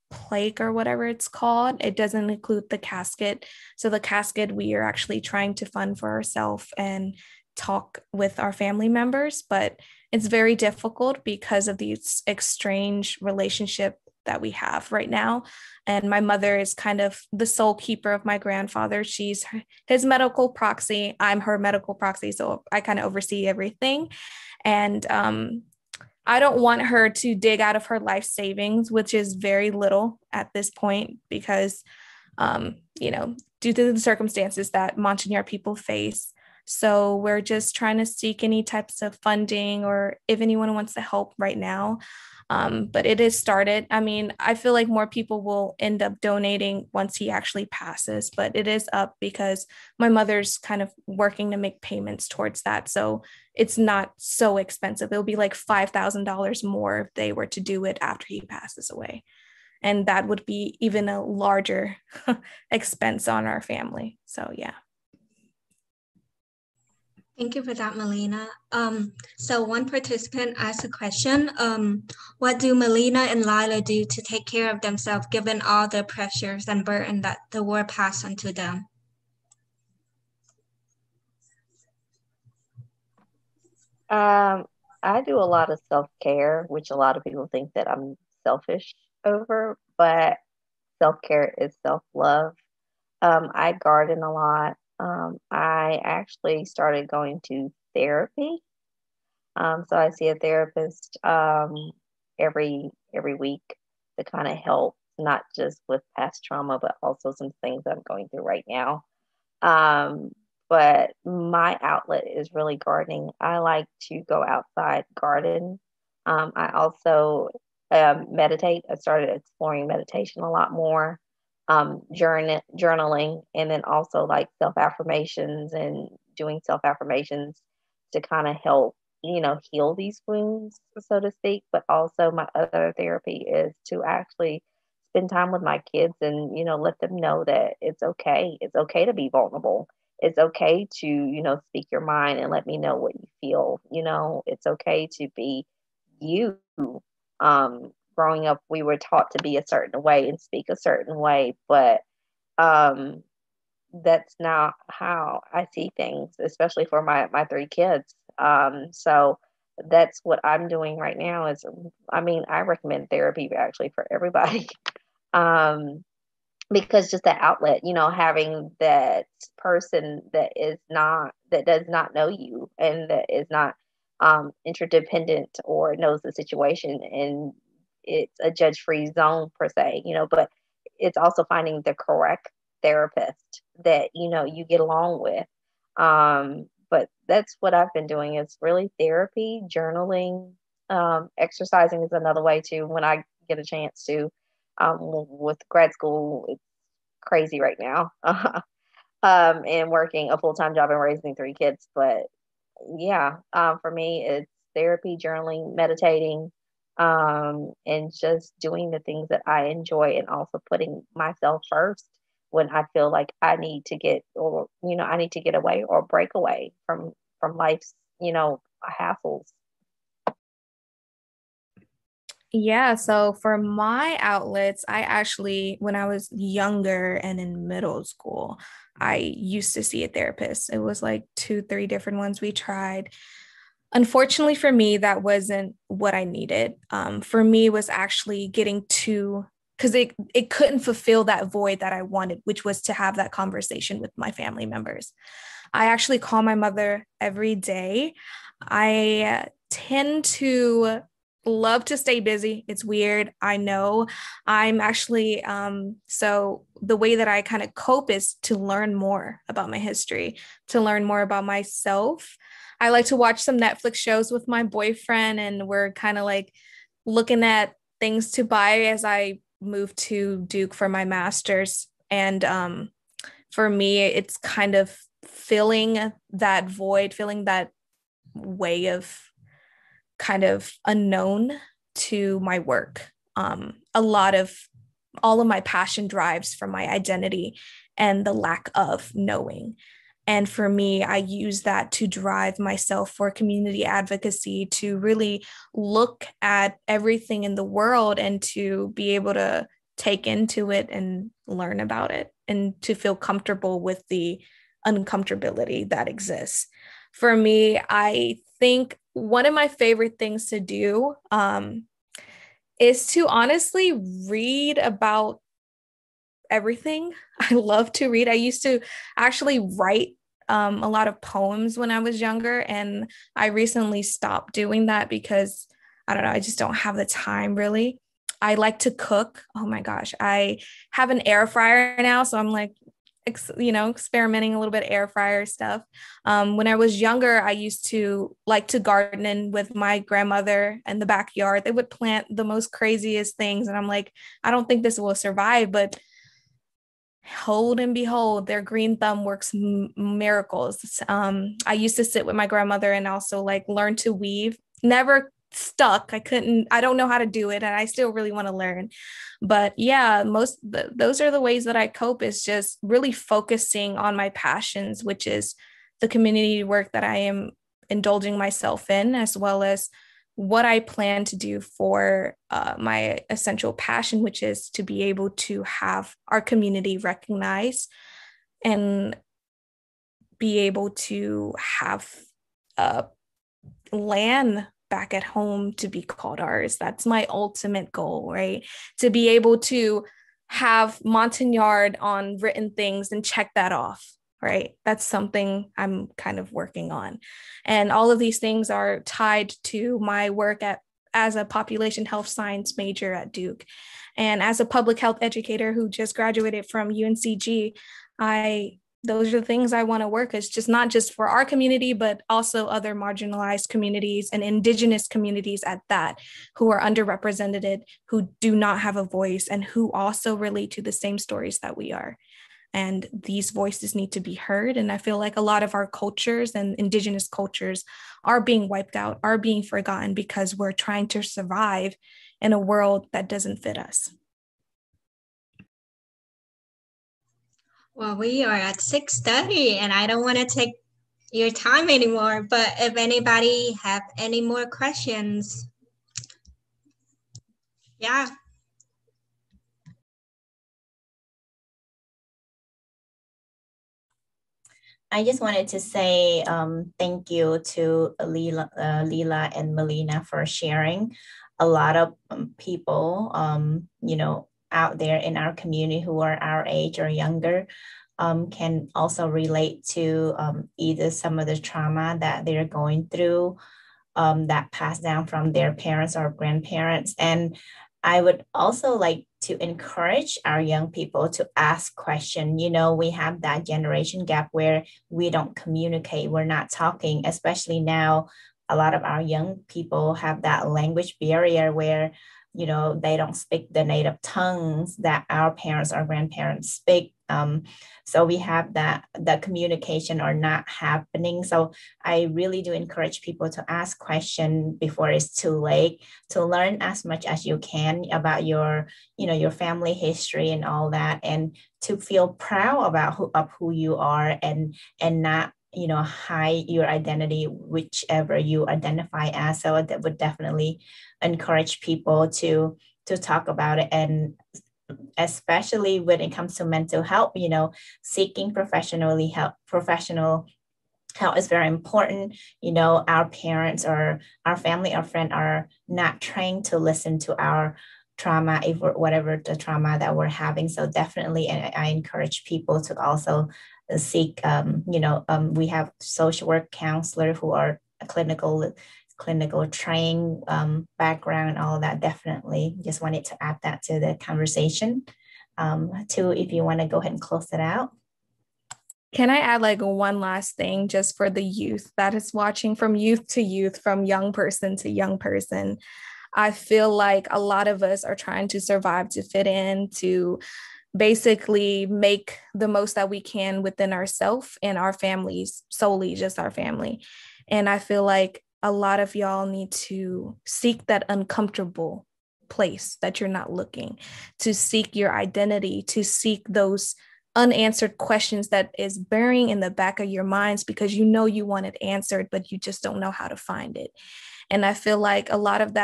plaque or whatever it's called. It doesn't include the casket. So the casket we are actually trying to fund for ourselves and talk with our family members, but it's very difficult because of the estranged relationship that we have right now. And my mother is kind of the sole keeper of my grandfather. She's his medical proxy. I'm her medical proxy. So I kind of oversee everything. And I don't want her to dig out of her life savings, which is very little at this point because, due to the circumstances that Montagnard people face. So we're just trying to seek any types of funding or if anyone wants to help right now. But it is started. I mean, I feel like more people will end up donating once he actually passes, but it is up because my mother's kind of working to make payments towards that. So it's not so expensive. It'll be like $5,000 more if they were to do it after he passes away. And that would be even a larger expense on our family. So, yeah. Thank you for that, Melina. So one participant asked a question. What do Melina and Lila do to take care of themselves given all the pressures and burden that the war passed on to them? I do a lot of self-care, which a lot of people think that I'm selfish over, but self-care is self-love. I garden a lot. I actually started going to therapy. So I see a therapist every week to kind of help, not just with past trauma, but also some things I'm going through right now. But my outlet is really gardening. I like to go outside, garden. I also meditate. I started exploring meditation a lot more. Journaling, and then also like self-affirmations and doing self-affirmations to kind of help heal these wounds, so to speak. But also my other therapy is to actually spend time with my kids and, let them know that it's okay. It's okay to be vulnerable. It's okay to, speak your mind and let me know what you feel. It's okay to be you. Growing up, we were taught to be a certain way and speak a certain way, but that's not how I see things, especially for my three kids. So that's what I'm doing right now I recommend therapy actually for everybody. Because just the outlet, having that person that does not know you and that is not interdependent or knows the situation, and it's a judge-free zone per se, but it's also finding the correct therapist that you get along with. But that's what I've been doing, is really therapy, journaling, exercising is another way too when I get a chance to. With grad school, it's crazy right now. And working a full-time job and raising three kids. But yeah, for me, it's therapy, journaling, meditating, and just doing the things that I enjoy, and also putting myself first when I feel like I need to get away or break away from life's, hassles. Yeah, so for my outlets, I actually, when I was younger and in middle school, I used to see a therapist. It was like 2, 3 different ones we tried. Unfortunately for me, that wasn't what I needed. For me, it was actually getting to, because it couldn't fulfill that void that I wanted, which was to have that conversation with my family members. I actually call my mother every day. I tend to love to stay busy. It's weird. I know. I'm actually, so the way that I kind of cope is to learn more about my history, to learn more about myself. I like to watch some Netflix shows with my boyfriend, and we're kind of like looking at things to buy as I move to Duke for my master's. And for me, it's kind of filling that void, filling that way of kind of unknown to my work. All of my passion drives from my identity and the lack of knowing. And for me, I use that to drive myself for community advocacy, to really look at everything in the world and to be able to take into it and learn about it, and to feel comfortable with the uncomfortability that exists. For me, I think one of my favorite things to do is to honestly read about everything. I love to read. I used to actually write a lot of poems when I was younger, and I recently stopped doing that because I don't know, I just don't have the time really. I like to cook. Oh my gosh, I have an air fryer now, so I'm like, experimenting a little bit air fryer stuff. When I was younger, I used to like to garden with my grandmother in the backyard. They would plant the most craziest things, and I'm like, I don't think this will survive, but hold and behold, their green thumb works miracles. I used to sit with my grandmother and also like learn to weave. Never stuck. I don't know how to do it, and I still really want to learn. But yeah, those are the ways that I cope, is just really focusing on my passions, which is the community work that I am indulging myself in, as well as what I plan to do for my essential passion, which is to be able to have our community recognized and be able to have land back at home to be called ours. That's my ultimate goal, right? To be able to have Montagnard on written things and check that off, right? That's something I'm kind of working on. And all of these things are tied to my work as a population health science major at Duke. And as a public health educator who just graduated from UNCG, those are the things I want to work as, just not just for our community, but also other marginalized communities and indigenous communities at that, who are underrepresented, who do not have a voice, and who also relate to the same stories that we are. And these voices need to be heard. And I feel like a lot of our cultures and indigenous cultures are being wiped out, are being forgotten because we're trying to survive in a world that doesn't fit us. Well, we are at 6:30 and I don't want to take your time anymore, but if anybody have any more questions, yeah. I just wanted to say thank you to Lila and Melina for sharing. A lot of people, out there in our community who are our age or younger can also relate to either some of the trauma that they're going through that passed down from their parents or grandparents. And I would also like to encourage our young people to ask questions. We have that generation gap where we don't communicate, we're not talking, especially now. A lot of our young people have that language barrier where, they don't speak the native tongues that our parents or grandparents speak. So we have that communication are not happening. So I really do encourage people to ask questions before it's too late, to learn as much as you can about your family history and all that, and to feel proud about who you are, and not hide your identity, whichever you identify as. So that would definitely encourage people to talk about it. And especially when it comes to mental health, seeking professional help is very important. Our parents or our family or friend are not trained to listen to our trauma, whatever the trauma that we're having. So definitely, and I encourage people to also seek, we have social work counselor who are clinical training background and all that. Definitely just wanted to add that to the conversation. Too, if you want to go ahead and close it out. Can I add one last thing just for the youth that is watching, from youth to youth, from young person to young person? I feel like a lot of us are trying to survive, to fit in, to basically make the most that we can within ourselves and our families, solely just our family. And I feel like a lot of y'all need to seek that uncomfortable place that you're not looking, to seek your identity, to seek those unanswered questions that is burying in the back of your minds because you want it answered, but you just don't know how to find it. And I feel like a lot of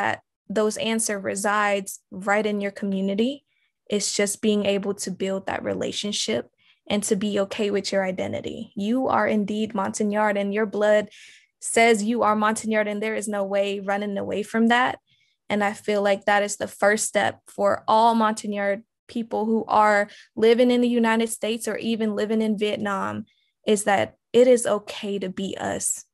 those answers resides right in your community. It's just being able to build that relationship and to be okay with your identity. You are indeed Montagnard, and your blood says you are Montagnard, and there is no way running away from that. And I feel like that is the first step for all Montagnard people who are living in the United States or even living in Vietnam, is that it is okay to be us.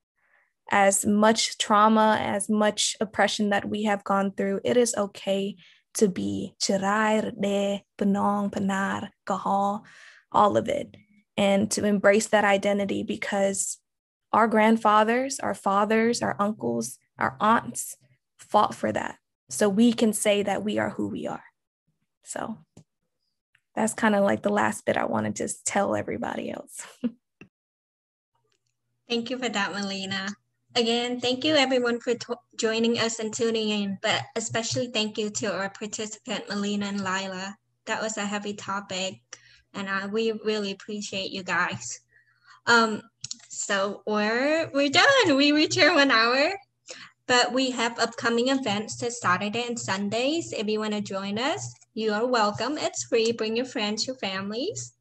As much trauma, as much oppression that we have gone through, it is okay to be Chirai, Rde, Penong, Panar, Kahal, all of it, and to embrace that identity, because our grandfathers, our fathers, our uncles, our aunts fought for that. So we can say that we are who we are. So that's kind of the last bit I want to just tell everybody else. Thank you for that, Melina. Again, thank you everyone for joining us and tuning in, but especially thank you to our participant, Melina and Lila. That was a heavy topic, and we really appreciate you guys. So we're done. We reached our 1 hour, but we have upcoming events this Saturday and Sundays. If you want to join us, you are welcome. It's free. Bring your friends, your families.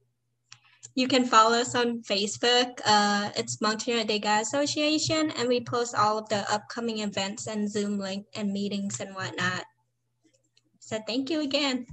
You can follow us on Facebook. It's Montagnard Dega Association, and we post all of the upcoming events and Zoom link and meetings and whatnot. So thank you again.